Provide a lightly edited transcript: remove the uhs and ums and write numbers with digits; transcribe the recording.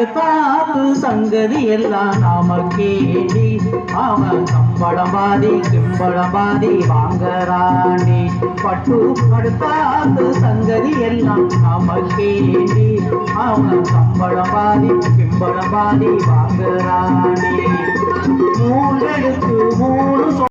அடுத்தாத்து சங்கதி எல்லாம் நாம கேடி அவன் கம்பளம் பாதி கிம்பளம் பாதி வாங்கறாண்டி பட்டு அடுத்தாத்து சங்கதி எல்லாம் நாம கேடி அவன் கம்பளம் பாதி கிம்பளம் பாதி வாங்கறாண்டி மூலெடுத்து